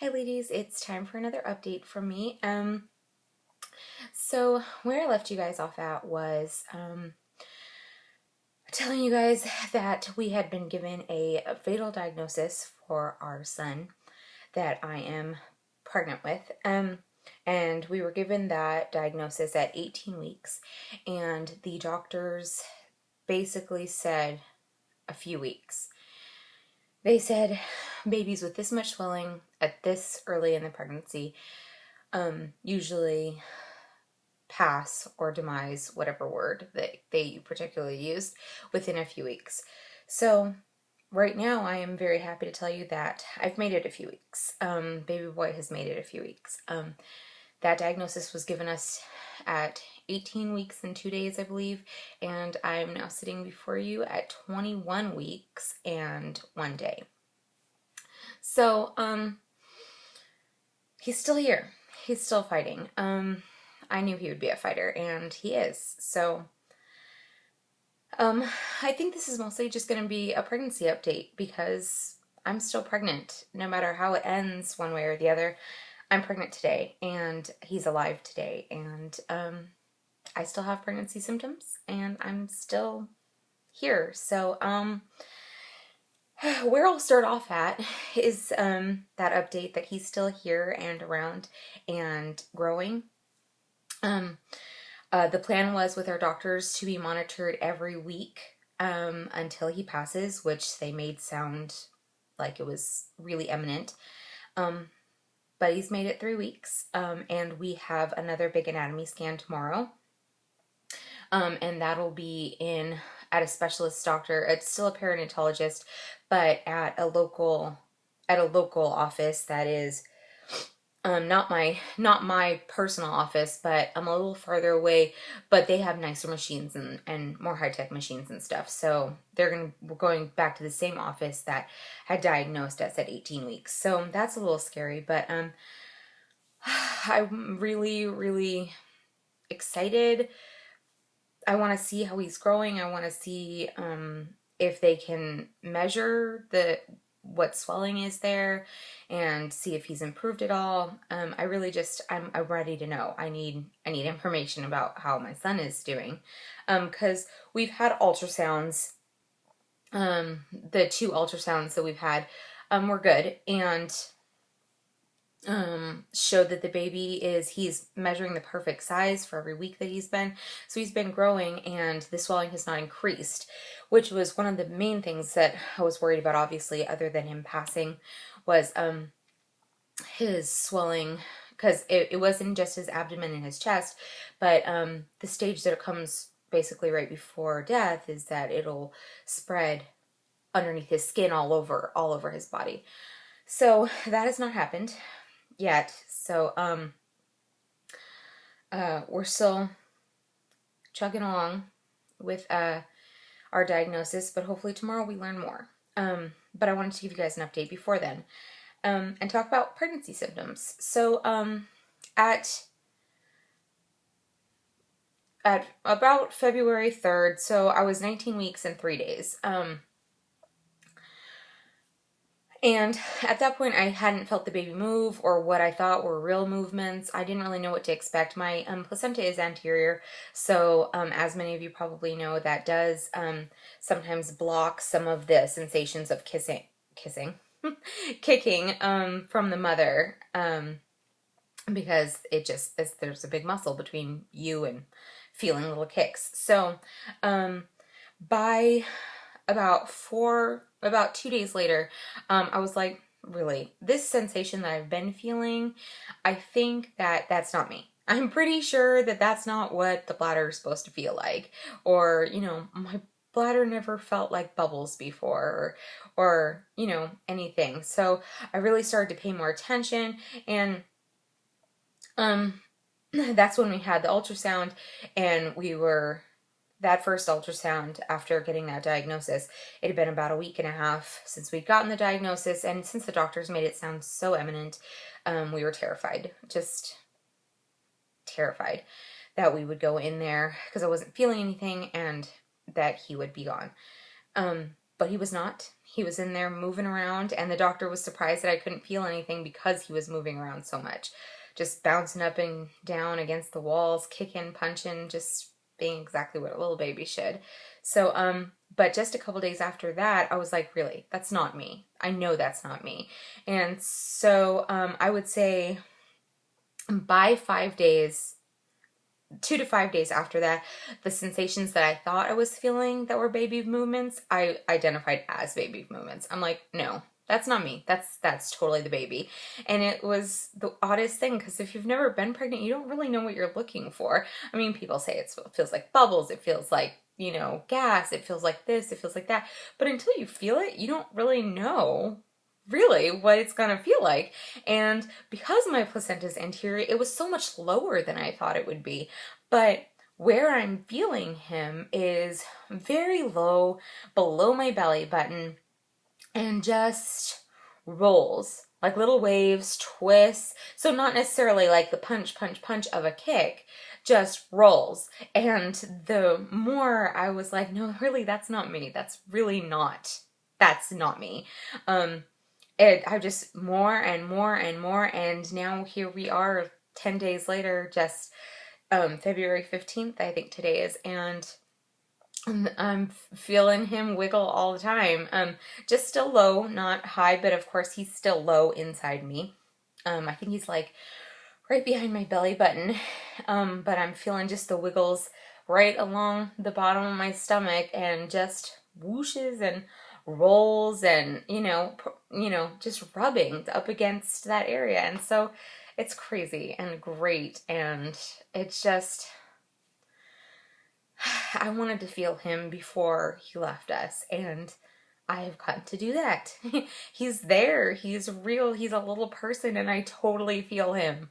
Hi ladies, it's time for another update from me. So where I left you guys off at was telling you guys that we had been given a fatal diagnosis for our son that I am pregnant with. And we were given that diagnosis at 18 weeks, and the doctors basically said a few weeks. They said babies with this much swelling at this early in the pregnancy usually pass or demise, whatever word that they particularly used, within a few weeks. So right now I am very happy to tell you that I've made it a few weeks. Baby boy has made it a few weeks. That diagnosis was given us at 18 weeks and 2 days, I believe, and I'm now sitting before you at 21 weeks and 1 day. So, he's still here. He's still fighting. I knew he would be a fighter, and he is. So, I think this is mostly just going to be a pregnancy update because I'm still pregnant. No matter how it ends one way or the other, I'm pregnant today, and he's alive today, and I still have pregnancy symptoms, and I'm still here. So, where I'll start off at is that update that he's still here and around and growing. The plan was with our doctors to be monitored every week until he passes, which they made sound like it was really imminent. But he's made it 3 weeks, and we have another big anatomy scan tomorrow. And that'll be at a specialist doctor. It's still a perinatologist, but at a local office that is not my personal office, but I'm a little farther away, but they have nicer machines and more high-tech machines and stuff. So we're going back to the same office that had diagnosed us at 18 weeks. So that's a little scary, but I'm really, really excited. I want to see how he's growing. I want to see if they can measure what swelling is there and see if he's improved at all. I really I'm ready to know. I need information about how my son is doing, because we've had ultrasounds. The 2 ultrasounds that we've had were good and showed that the baby he's measuring the perfect size for every week that so he's been growing, and the swelling has not increased, which was one of the main things that I was worried about, obviously, other than him passing, was his swelling, because it wasn't just his abdomen and his chest, but the stage that it comes basically right before death is that it'll spread underneath his skin all over his body. So that has not happened yet. So we're still chugging along with our diagnosis, but hopefully tomorrow we learn more. But I wanted to give you guys an update before then, and talk about pregnancy symptoms. So at about February 3rd, so I was 19 weeks and 3 days. And at that point, I hadn't felt the baby move or what I thought were real movements. I didn't really know what to expect. My placenta is anterior, so as many of you probably know, that does sometimes block some of the sensations of kicking from the mother, because there's a big muscle between you and feeling little kicks. So by about 2 days later, I was like, really, this sensation that I've been feeling, I think that's not me. I'm pretty sure that that's not what the bladder is supposed to feel like. Or, my bladder never felt like bubbles before, or anything. So I really started to pay more attention, and that's when we had the ultrasound, and that first ultrasound after getting that diagnosis, it had been about a week and a half since we'd gotten the diagnosis, and since the doctors made it sound so imminent, we were terrified, just terrified that we would go in there because I wasn't feeling anything and that he would be gone. But he was not. he was in there moving around, and the doctor was surprised that I couldn't feel anything because he was moving around so much. Just bouncing up and down against the walls, kicking, punching, just being exactly what a little baby should. So, but just a couple days after that, I was like, really, that's not me. I know that's not me. And so, I would say by 5 days, 2 to 5 days after that, the sensations that I thought I was feeling that were baby movements, I identified as baby movements. I'm like, no, that's not me. That's totally the baby. And it was the oddest thing, because if you've never been pregnant, you don't really know what you're looking for. I mean, people say it feels like bubbles, it feels like, gas, it feels like this, it feels like that. But until you feel it, you don't really know really what it's gonna feel like. And because my placenta is anterior, it was so much lower than I thought it would be. But where I'm feeling him is very low, below my belly button, and just rolls like little waves, twists. So not necessarily like the punch, punch, punch of a kick, just rolls. And the more I was like, no, really, that's not me. That's not me. I just more and more and more, and now here we are 10 days later, just February 15th, I think today is, and I'm feeling him wiggle all the time. Just still low, not high, but of course he's still low inside me. I think he's like right behind my belly button, but I'm feeling just the wiggles right along the bottom of my stomach, and just whooshes and rolls, and just rubbing up against that area. And so it's crazy and great, and it's just, I wanted to feel him before he left us, and I have gotten to do that. He's there, he's real, he's a little person, and I totally feel him.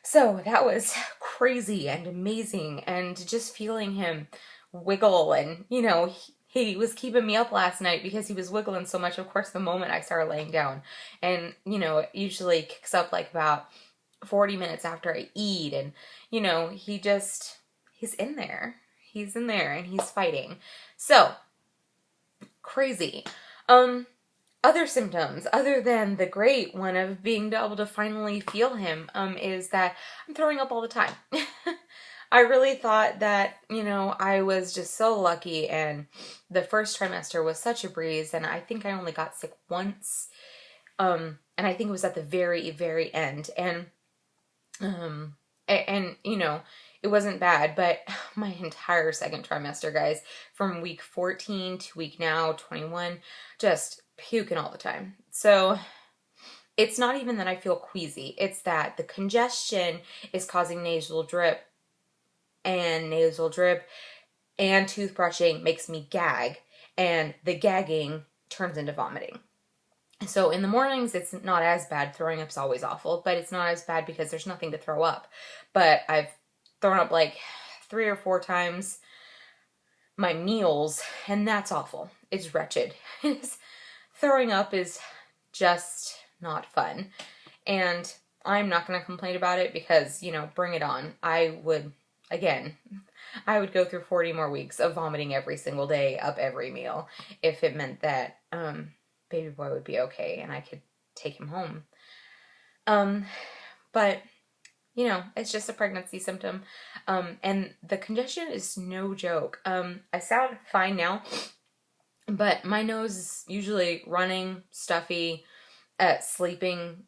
So that was crazy and amazing, and just feeling him wiggle, and he was keeping me up last night because he was wiggling so much. Of course, the moment I started laying down, and it usually kicks up like about 40 minutes after I eat, and he's in there. He's in there and he's fighting. So crazy. Other symptoms, other than the great one of being able to finally feel him, is that I'm throwing up all the time. I really thought that, I was just so lucky, and the first trimester was such a breeze, and I think I only got sick once, and I think it was at the very, very end, and it wasn't bad, but my entire second trimester, guys, from week 14 to week now 21, just puking all the time. So it's not even that I feel queasy, it's that the congestion is causing nasal drip, and toothbrushing makes me gag, and the gagging turns into vomiting. So in the mornings, it's not as bad. Throwing up's always awful, but it's not as bad because there's nothing to throw up. But I've thrown up like 3 or 4 times my meals, and that's awful. It's wretched. Throwing up is just not fun. And I'm not going to complain about it because, bring it on. I would go through 40 more weeks of vomiting every single day up every meal if it meant that baby boy would be okay and I could take him home. But it's just a pregnancy symptom. And the congestion is no joke. I sound fine now, but my nose is usually running, stuffy, sleeping,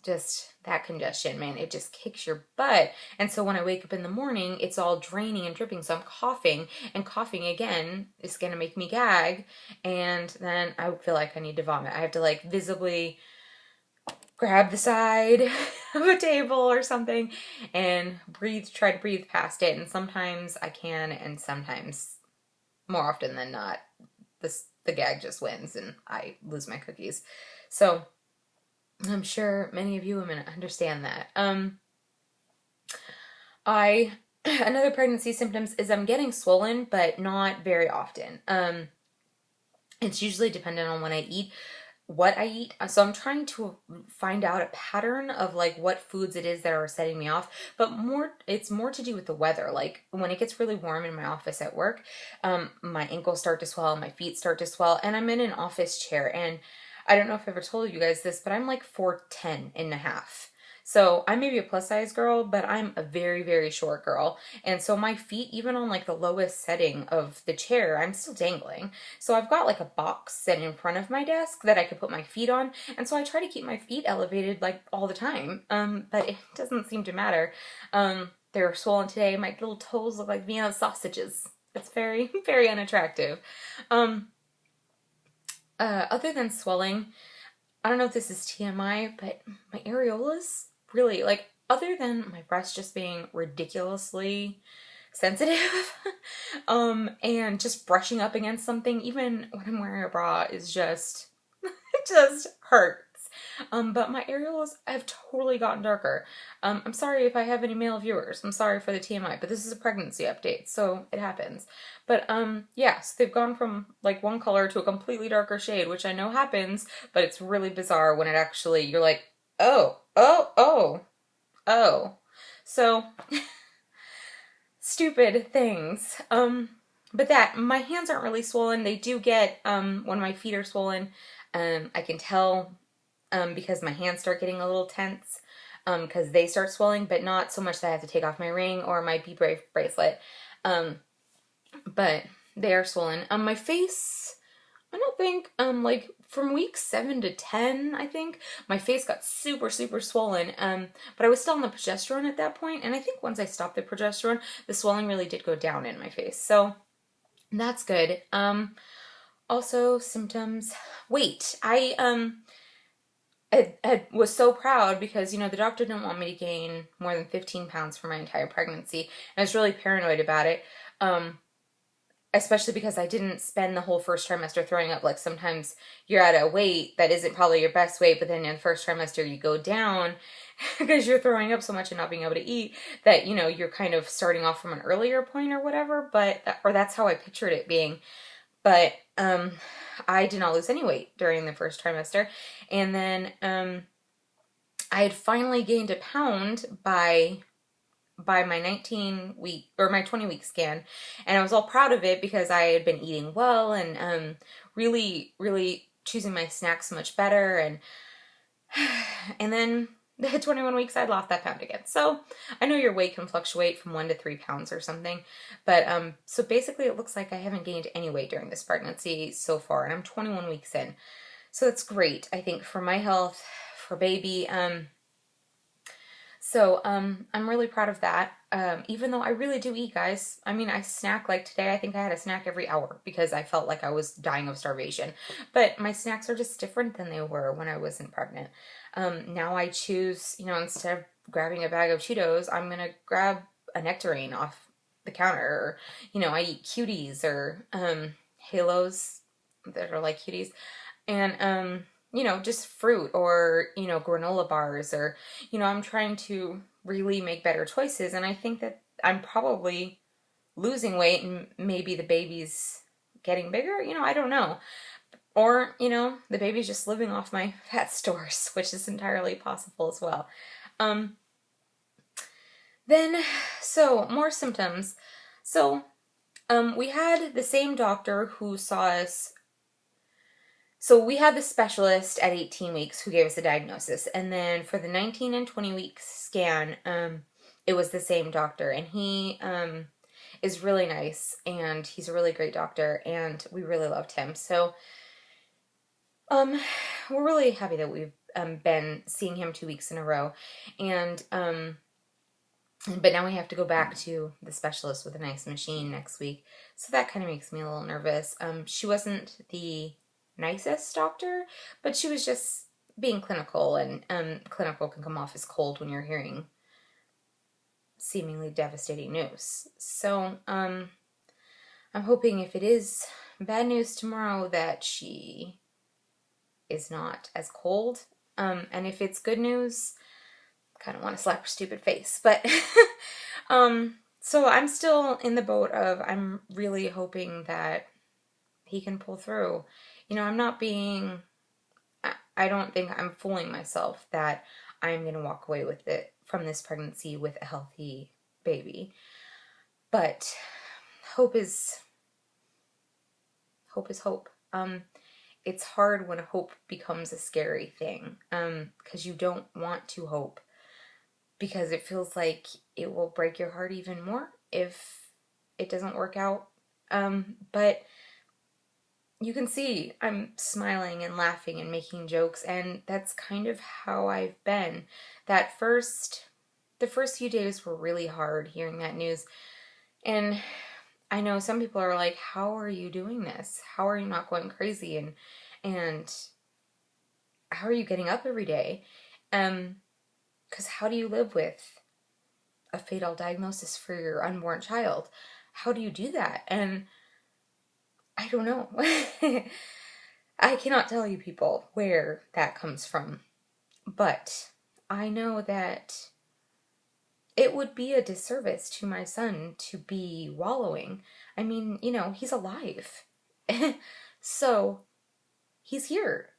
just that congestion, man, it just kicks your butt. And so when I wake up in the morning, it's all draining and dripping. So I'm coughing, and coughing again is going to make me gag. And then I feel like I need to vomit. I have to like visibly grab the side of a table or something and try to breathe past it. And sometimes I can, and sometimes, more often than not, the gag just wins and I lose my cookies. So I'm sure many of you women understand that. Another pregnancy symptoms is I'm getting swollen, but not very often. It's usually dependent on when I eat. what I eat. So I'm trying to find out a pattern of like what foods it is that are setting me off, but it's more to do with the weather. Like when it gets really warm in my office at work, my ankles start to swell, my feet start to swell, and I'm in an office chair. And I don't know if I ever told you guys this, but I'm like 4'10" and a half. So I may be a plus size girl, but I'm a very, very short girl. And so my feet, even on like the lowest setting of the chair, I'm still dangling. So I've got like a box set in front of my desk that I could put my feet on. And so I try to keep my feet elevated like all the time. But it doesn't seem to matter. They're swollen today. My little toes look like Vienna sausages. It's very, very unattractive. Other than swelling, I don't know if this is TMI, but my areolas really, like, other than my breasts just being ridiculously sensitive, and just brushing up against something, even when I'm wearing a bra, is just, it just hurts. But my areolas have totally gotten darker. I'm sorry if I have any male viewers. I'm sorry for the TMI, but this is a pregnancy update, so it happens. But yeah, so they've gone from like one color to a completely darker shade, which I know happens, but it's really bizarre when it actually, you're like, oh, oh, oh, oh. So, stupid things. But my hands aren't really swollen. They do get, when my feet are swollen, I can tell because my hands start getting a little tense because they start swelling, but not so much that I have to take off my ring or my Be Brave bracelet. But they are swollen. My face, I don't think, like from week 7 to 10, I think, my face got super, super swollen. But I was still on the progesterone at that point, and I think once I stopped the progesterone, the swelling really did go down in my face. So that's good. Also symptoms. Weight. I was so proud because, you know, the doctor didn't want me to gain more than 15 pounds for my entire pregnancy. And I was really paranoid about it, especially because I didn't spend the whole first trimester throwing up. Like sometimes you're at a weight that isn't probably your best weight, but then in the first trimester you go down because you're throwing up so much and not being able to eat that, you know, you're kind of starting off from an earlier point or whatever, or that's how I pictured it being. But I did not lose any weight during the first trimester. And then I had finally gained a pound by my 19-week or my 20-week scan. And I was all proud of it because I had been eating well and really, really choosing my snacks much better. And then the 21 weeks, I'd lost that pound again. So I know your weight can fluctuate from 1 to 3 pounds or something. But so basically it looks like I haven't gained any weight during this pregnancy so far. And I'm 21 weeks in. So it's great, I think, for my health, for baby. So I'm really proud of that. Even though I really do eat, guys. I mean, I snack like today. I think I had a snack every hour because I felt like I was dying of starvation. But my snacks are just different than they were when I wasn't pregnant. Now I choose, you know, instead of grabbing a bag of Cheetos, I'm going to grab a nectarine off the counter. Or, you know, I eat cuties or halos that are like cuties. And, you know, just fruit or, you know, granola bars or, you know, I'm trying to really make better choices. And I think that I'm probably losing weight and maybe the baby's getting bigger. You know, I don't know. Or, you know, the baby's just living off my fat stores, which is entirely possible as well. So more symptoms. So, we had the same doctor who saw us. So we had the specialist at 18 weeks who gave us a diagnosis. And then for the 19 and 20 week scan, it was the same doctor. And he is really nice. And he's a really great doctor. And we really loved him. So we're really happy that we've been seeing him 2 weeks in a row. And but now we have to go back to the specialist with a nice machine next week. So that kind of makes me a little nervous. She wasn't the nicest doctor, but she was just being clinical, and clinical can come off as cold when you're hearing seemingly devastating news. So I'm hoping if it is bad news tomorrow that she is not as cold, and if it's good news, I kind of want to slap her stupid face. But so I'm still in the boat of I'm really hoping that he can pull through. You know, I'm not being I don't think I'm fooling myself that I'm going to walk away with it from this pregnancy with a healthy baby. But hope is hope. It's hard when hope becomes a scary thing, because you don't want to hope, because it feels like it will break your heart even more if it doesn't work out. But you can see I'm smiling and laughing and making jokes, and that's kind of how I've been. The first few days were really hard hearing that news. And I know some people are like, how are you doing this? How are you not going crazy? And how are you getting up every day? Because how do you live with a fatal diagnosis for your unborn child? How do you do that? And I don't know. I cannot tell you people where that comes from, but I know that it would be a disservice to my son to be wallowing. I mean, he's alive. So he's here.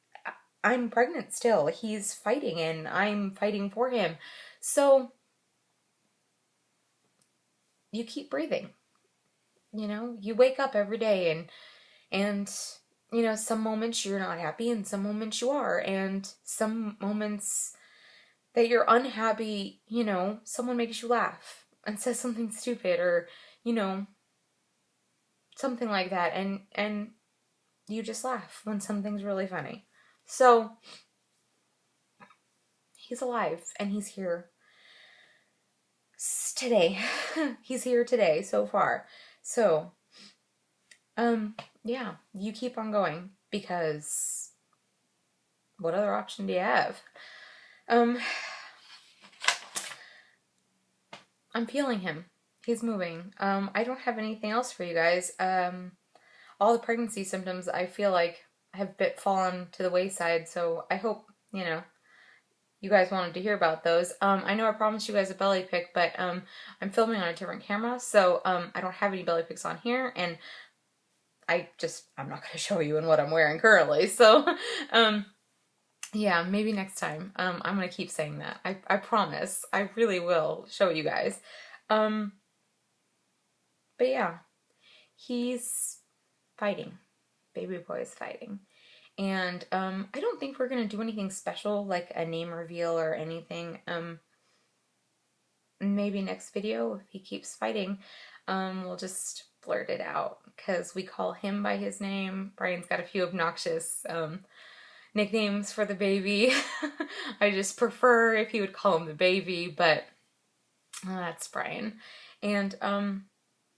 I'm pregnant still. He's fighting and I'm fighting for him. So you keep breathing. You wake up every day and some moments you're not happy and some moments you are, and some moments that you're unhappy, someone makes you laugh and says something stupid, or something like that, and you just laugh when something's really funny. So he's alive and he's here today. He's here today so far. So yeah, you keep on going, because what other option do you have? I'm feeling him. He's moving. I don't have anything else for you guys. All the pregnancy symptoms I feel like have fallen to the wayside, so I hope, you guys wanted to hear about those. I know I promised you guys a belly pic, but I'm filming on a different camera, so I don't have any belly pics on here, and I'm not going to show you in what I'm wearing currently, so yeah, maybe next time. I'm going to keep saying that. I promise. I really will show you guys. But yeah, he's fighting. Baby boy is fighting. And I don't think we're going to do anything special, like a name reveal or anything. Maybe next video, if he keeps fighting, we'll just blurt it out, because we call him by his name. Brian's got a few obnoxious nicknames for the baby. I just prefer if he would call him the baby, but that's Brian. And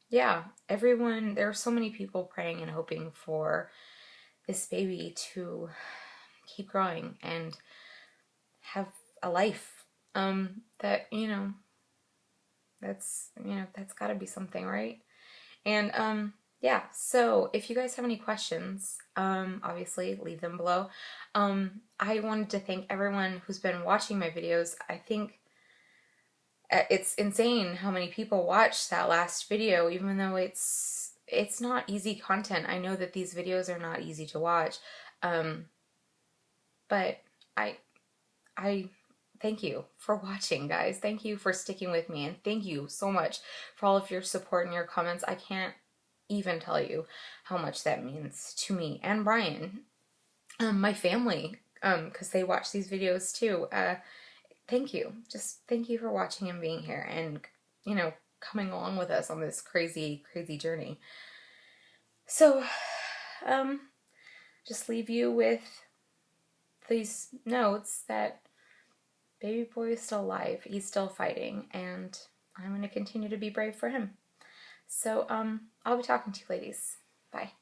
yeah, everyone, there are so many people praying and hoping for this baby to keep growing and have a life. That, that's got to be something, right? And yeah, so if you guys have any questions, obviously leave them below. I wanted to thank everyone who's been watching my videos. I think it's insane how many people watched that last video, even though it's not easy content. I know that these videos are not easy to watch, but I thank you for watching, guys. Thank you for sticking with me, and thank you so much for all of your support and your comments. I can't even tell you how much that means to me and Brian, my family, because they watch these videos too. Thank you. Just thank you for watching and being here, and coming along with us on this crazy, crazy journey. So, just leave you with these notes that baby boy is still alive. He's still fighting, and I'm going to continue to be brave for him. So, I'll be talking to you ladies. Bye.